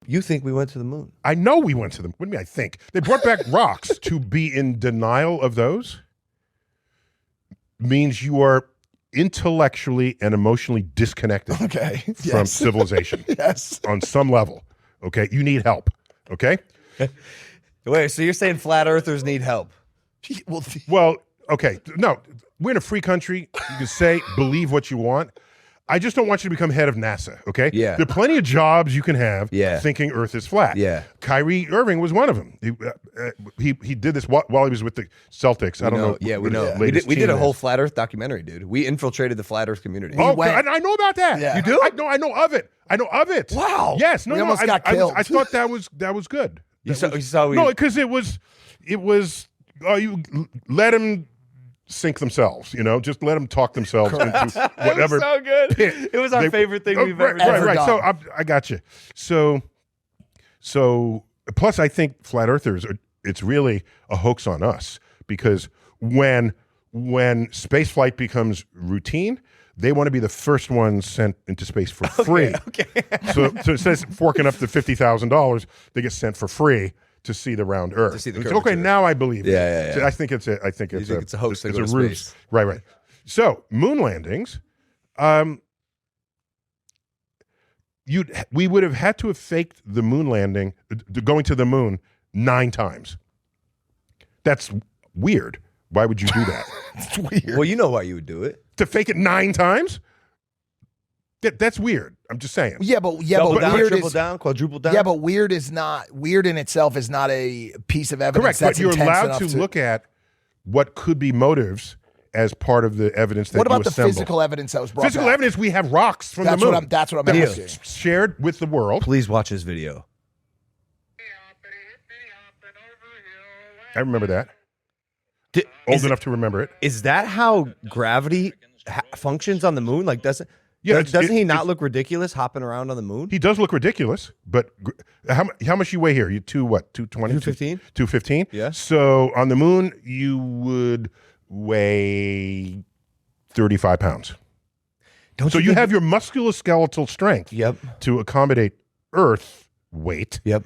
You think we went to the moon? I know we went to the moon. What do you mean I think? They brought back rocks. To be in denial of those means you are intellectually and emotionally disconnected from civilization. Yes. On some level. Okay? You need help. Okay? Wait, so you're saying flat earthers need help? Well, okay. No, we're in a free country. You can say, believe what you want. I just don't want you to become head of NASA, okay? Yeah. There are plenty of jobs you can have thinking Earth is flat. Yeah. Kyrie Irving was one of them. He did this while he was with the Celtics. I don't know. Yeah, we know. We did a whole flat Earth documentary, dude. We infiltrated the flat Earth community. Oh, I know about that. Yeah. You do? I know of it. I know of it. Wow. Yes. No, we almost got killed. I thought that was good. No, because it was. You let them sink themselves, just let them talk themselves into whatever. It was so good. Pit. It was our favorite thing we've ever done. Right. So I got you. So plus I think flat earthers it's really a hoax on us, because when space flight becomes routine, they want to be the first ones sent into space for free. Okay. So instead of forking up to $50,000, they get sent for free to see the round Earth. To see the okay, curvature. now I believe it. Yeah. So I think it's a hoax. It's a ruse. Right. So moon landings, we would have had to have faked the moon landing, going to the moon 9 times. That's weird. Why would you do that? It's weird. Well, you know why you would do it. To fake it 9 times? That's weird. I'm just saying. Double down, weird triple is, down, quadruple down. Yeah, but weird in itself is not a piece of evidence. Correct, that's but you're intense allowed enough to look at what could be motives as part of the evidence that What about you the assemble. physical evidence that was brought Physical back? evidence, we have rocks from That's the moon. what I'm that asking. was shared with the world. Please watch this video. I remember that. Old enough to remember it. Is that how gravity functions on the moon? Like, doesn't he not look ridiculous hopping around on the moon? He does look ridiculous, but how much you weigh here? You 220? 215. 215? Yeah. So on the moon, you would weigh 35 pounds. So you have your musculoskeletal strength to accommodate Earth weight. Yep.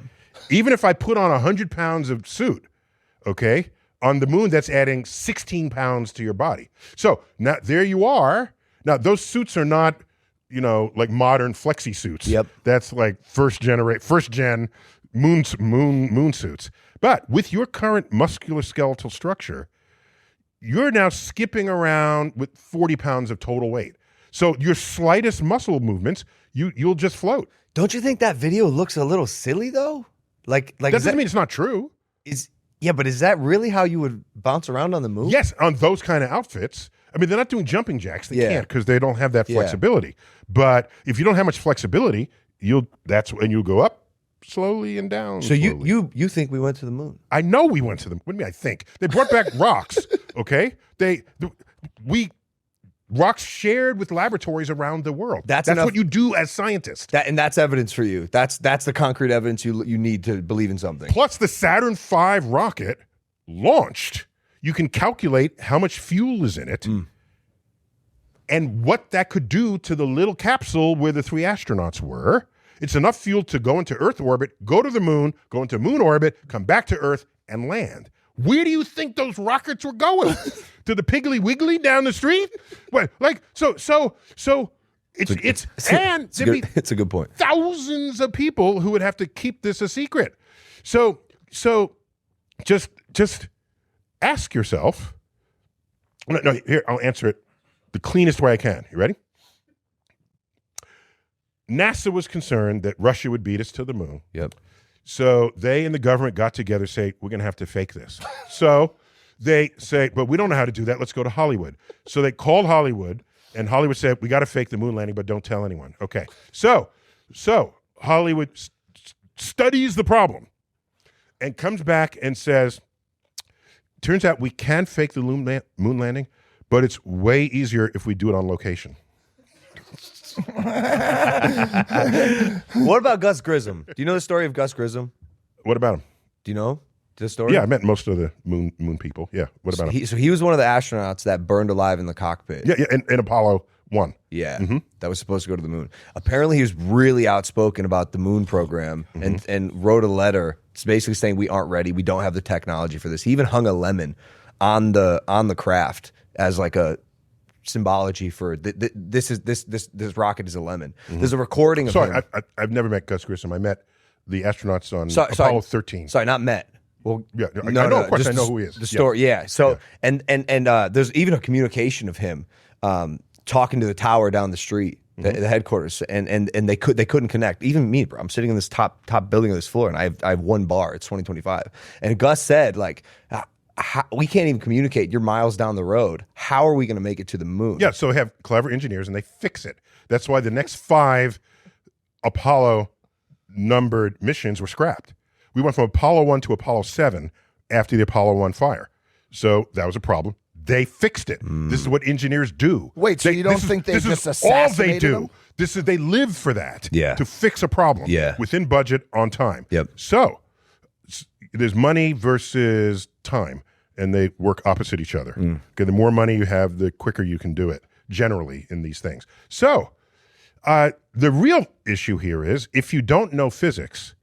Even if I put on 100 pounds of suit, okay, on the moon, that's adding 16 pounds to your body. So now there you are. Now those suits are not, like modern flexi suits. Yep. That's like first gen moon suits. But with your current musculoskeletal structure, you're now skipping around with 40 pounds of total weight. So your slightest muscle movements, you'll just float. Don't you think that video looks a little silly though? Like that doesn't mean it's not true. But is that really how you would bounce around on the moon? Yes, on those kind of outfits. I mean, they're not doing jumping jacks. They can't because they don't have that flexibility. But if you don't have much flexibility, that's when you'll go up slowly and down. So you think we went to the moon? I know we went to the moon. What do you mean I think? They brought back rocks, okay? Rocks shared with laboratories around the world. That's what you do as scientists. And that's evidence for you. That's the concrete evidence you need to believe in something. Plus the Saturn V rocket launched. You can calculate how much fuel is in it and what that could do to the little capsule where the 3 astronauts were. It's enough fuel to go into Earth orbit, go to the moon, go into moon orbit, come back to Earth, and land. Where do you think those rockets were going? To the Piggly Wiggly down the street? Well, it's a good point. Thousands of people who would have to keep this a secret. So just ask yourself. No, here, I'll answer it the cleanest way I can. You ready? NASA was concerned that Russia would beat us to the moon. Yep. So they and the government got together, say, we're going to have to fake this. So they say, but we don't know how to do that. Let's go to Hollywood. So they called Hollywood, and Hollywood said, we got to fake the moon landing, but don't tell anyone. Okay. So Hollywood studies the problem and comes back and says, turns out we can fake the moon landing, but it's way easier if we do it on location. What about Gus Grissom? Do you know the story of Gus Grissom? What about him? Do you know the story? Yeah, I met most of the moon people. Yeah. What about him? So he was one of the astronauts that burned alive in the cockpit. Yeah, in Apollo One. Yeah, that was supposed to go to the moon. Apparently, he was really outspoken about the moon program and wrote a letter. It's basically saying we aren't ready. We don't have the technology for this. He even hung a lemon on the craft as like a symbology for this rocket is a lemon. There's a recording of him. I've never met Gus Grissom. I met the astronauts on Apollo 13. Sorry, not met. Well, yeah, I know. Of course, I know who he is. The story, yeah. So, and there's even a communication of him talking to the tower down the street, the headquarters, and they couldn't connect. Even me, bro. I'm sitting in this top building of this floor, and I have one bar. It's 2025, and Gus said like, we can't even communicate. You're miles down the road. How are we going to make it to the moon? Yeah, so we have clever engineers, and they fix it. That's why the next 5 Apollo numbered missions were scrapped. We went from Apollo 1 to Apollo 7 after the Apollo 1 fire. So that was a problem. They fixed it. This is what engineers do. Wait, so you don't think they just assassinated them? This is they live for that. Yeah. To fix a problem. Yeah. Within budget, on time. Yep. So there's money versus time, and they work opposite each other. Okay, the more money you have, the quicker you can do it, generally, in these things. So the real issue here is if you don't know physics,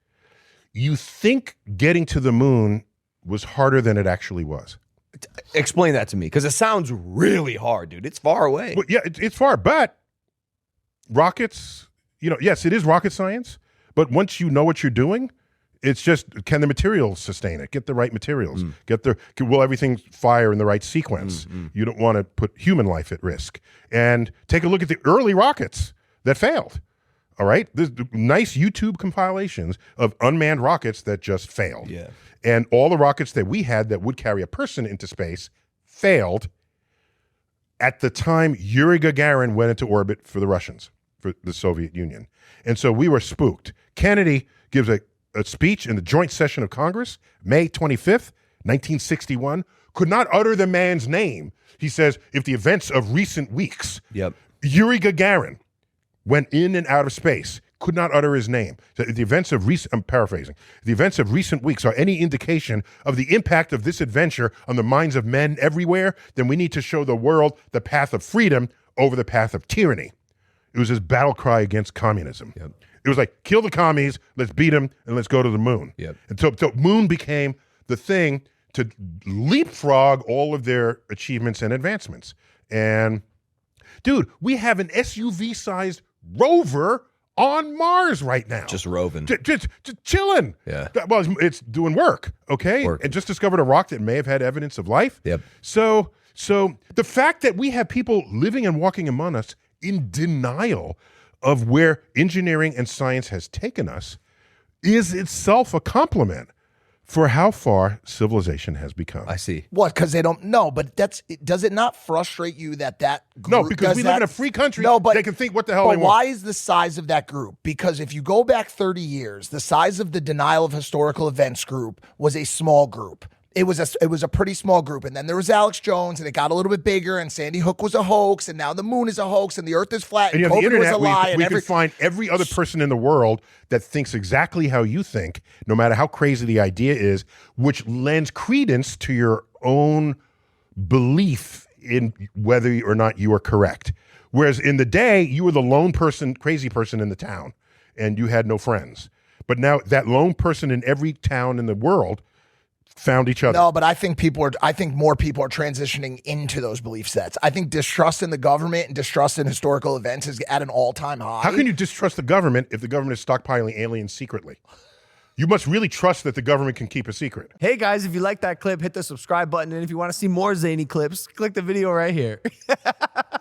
you think getting to the moon was harder than it actually was. Explain that to me, because it sounds really hard, dude. It's far away. Well, yeah, it's far, but rockets, yes, it is rocket science, but once you know what you're doing, it's just, can the materials sustain it? Get the right materials. Will everything fire in the right sequence? You don't want to put human life at risk. And take a look at the early rockets that failed. All right? There's nice YouTube compilations of unmanned rockets that just failed. Yeah. And all the rockets that we had that would carry a person into space failed at the time Yuri Gagarin went into orbit for the Russians, for the Soviet Union. And so we were spooked. Kennedy gives a speech in the joint session of Congress, May 25th, 1961, could not utter the man's name. He says, if the events of recent weeks, Yuri Gagarin went in and out of space, could not utter his name. So the events of I'm paraphrasing, the events of recent weeks are any indication of the impact of this adventure on the minds of men everywhere, then we need to show the world the path of freedom over the path of tyranny. It was his battle cry against communism. It was like, kill the commies, let's beat them, and let's go to the moon. And so moon became the thing to leapfrog all of their achievements and advancements. And, dude, we have an SUV-sized rover on Mars right now. Just roving. Just chilling. Yeah. Well, it's doing work, okay? And just discovered a rock that may have had evidence of life. So the fact that we have people living and walking among us in denial of where engineering and science has taken us is itself a compliment for how far civilization has become. I see. What? Because they don't know, but does it not frustrate you that group? No, because we live in a free country. No, but they can think what the hell they want. But why is the size of that group? Because if you go back 30 years, the size of the denial of historical events group was a small group. It was a pretty small group, and then there was Alex Jones, and it got a little bit bigger, and Sandy Hook was a hoax, and now the moon is a hoax, and the Earth is flat, and COVID was a lie. We can find every other person in the world that thinks exactly how you think, no matter how crazy the idea is, which lends credence to your own belief in whether or not you are correct. Whereas in the day, you were the lone person, crazy person in the town, and you had no friends. But now that lone person in every town in the world found each other. No, but I think more people are transitioning into those belief sets. I think distrust in the government and distrust in historical events is at an all-time high. How can you distrust the government if the government is stockpiling aliens secretly? You must really trust that the government can keep a secret. Hey guys, if you like that clip, hit the subscribe button. And if you want to see more zany clips, click the video right here.